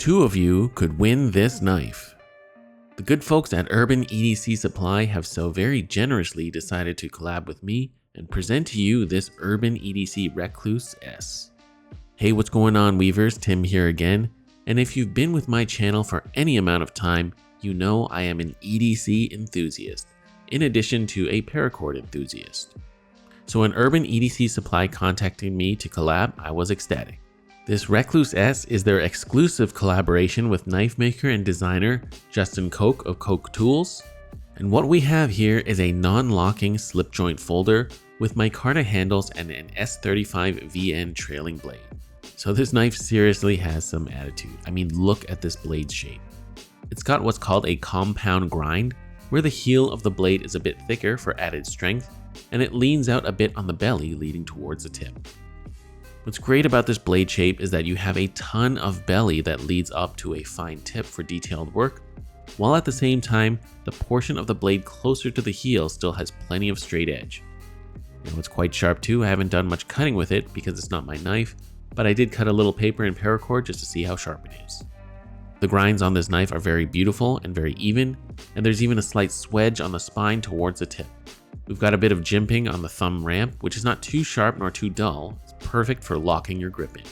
Two of you could win this knife. The good folks at Urban EDC Supply have so very generously decided to collab with me and present to you this Urban EDC Rekluse-S. Hey, what's going on, Weavers? Tim here again. And if you've been with my channel for any amount of time, you know I am an EDC enthusiast, in addition to a Paracord enthusiast. So when Urban EDC Supply contacted me to collab, I was ecstatic. This Rekluse-S is their exclusive collaboration with knife maker and designer Justin Koch of Koch Tools. And what we have here is a non-locking slip joint folder with micarta handles and an S35 VN trailing blade. So this knife seriously has some attitude. I mean, look at this blade shape. It's got what's called a compound grind, where the heel of the blade is a bit thicker for added strength, and it leans out a bit on the belly leading towards the tip. What's great about this blade shape is that you have a ton of belly that leads up to a fine tip for detailed work, while at the same time, the portion of the blade closer to the heel still has plenty of straight edge. Now it's quite sharp too. I haven't done much cutting with it because it's not my knife, but I did cut a little paper in Paracord just to see how sharp it is. The grinds on this knife are very beautiful and very even, and there's even a slight swedge on the spine towards the tip. We've got a bit of jimping on the thumb ramp, which is not too sharp nor too dull. It's perfect for locking your grip in.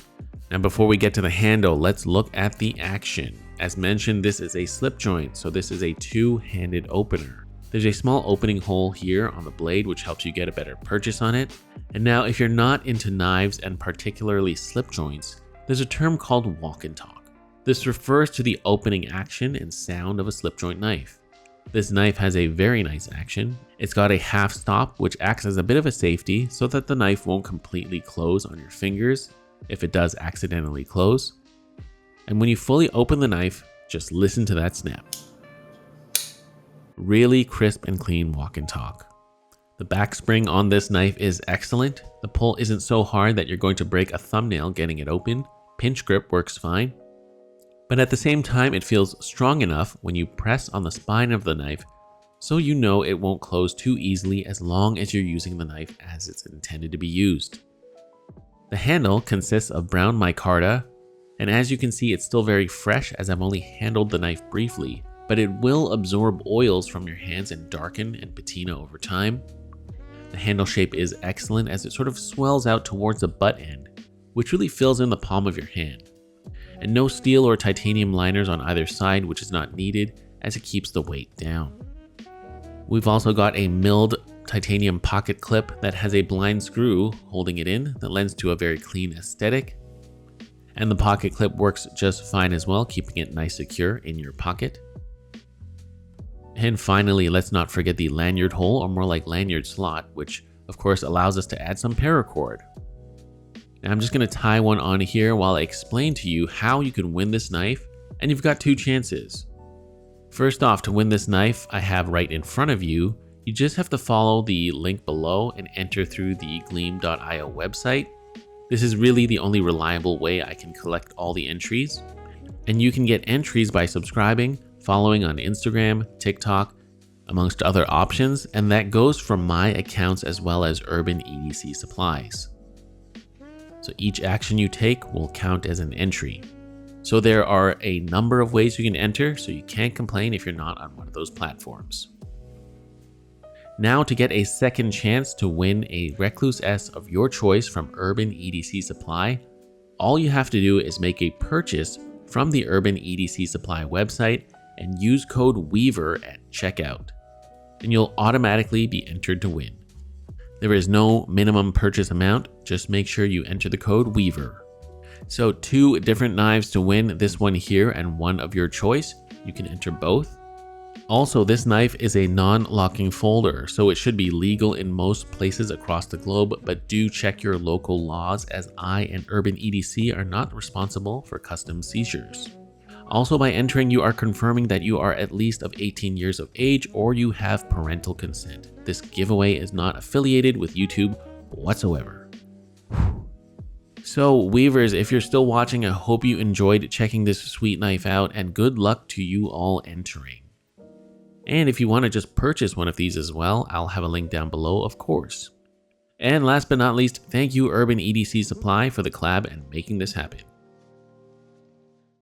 Now before we get to the handle, let's look at the action. As mentioned, this is a slip joint, so this is a two-handed opener. There's a small opening hole here on the blade which helps you get a better purchase on it. And now if you're not into knives and particularly slip joints, there's a term called walk and talk. This refers to the opening action and sound of a slip joint knife. This knife has a very nice action. It's got a half stop which acts as a bit of a safety so that the knife won't completely close on your fingers if it does accidentally close. And when you fully open the knife, just listen to that snap. Really crisp and clean walk and talk. The back spring on this knife is excellent. The pull isn't so hard that you're going to break a thumbnail getting it open. Pinch grip works fine. But at the same time, it feels strong enough when you press on the spine of the knife so you know it won't close too easily as long as you're using the knife as it's intended to be used. The handle consists of brown micarta, and as you can see, it's still very fresh as I've only handled the knife briefly, but it will absorb oils from your hands and darken and patina over time. The handle shape is excellent as it sort of swells out towards the butt end, which really fills in the palm of your hand. And no steel or titanium liners on either side, which is not needed as it keeps the weight down. We've also got a milled titanium pocket clip that has a blind screw holding it in that lends to a very clean aesthetic. And the pocket clip works just fine as well, keeping it nice secure in your pocket. And finally, let's not forget the lanyard hole, or more like lanyard slot, which of course allows us to add some paracord. Now I'm just going to tie one on here while I explain to you how you can win this knife, and you've got two chances. First off, to win this knife I have right in front of you, you just have to follow the link below and enter through the gleam.io website. This is really the only reliable way I can collect all the entries. And you can get entries by subscribing, following on Instagram, TikTok, amongst other options, and that goes from my accounts as well as Urban EDC Supplies. So each action you take will count as an entry. So there are a number of ways you can enter, so you can't complain if you're not on one of those platforms. Now to get a second chance to win a Rekluse-S of your choice from Urban EDC Supply, all you have to do is make a purchase from the Urban EDC Supply website and use code WEAVER at checkout, and you'll automatically be entered to win. There is no minimum purchase amount, just make sure you enter the code WEAVER. So two different knives to win, this one here and one of your choice. You can enter both. Also, this knife is a non-locking folder, so it should be legal in most places across the globe, but do check your local laws as I and Urban EDC are not responsible for custom seizures. Also, by entering, you are confirming that you are at least of 18 years of age or you have parental consent. This giveaway is not affiliated with YouTube whatsoever. So Weavers, if you're still watching, I hope you enjoyed checking this sweet knife out, and good luck to you all entering. And if you want to just purchase one of these as well, I'll have a link down below, of course. And last but not least, thank you Urban EDC Supply for the collab and making this happen.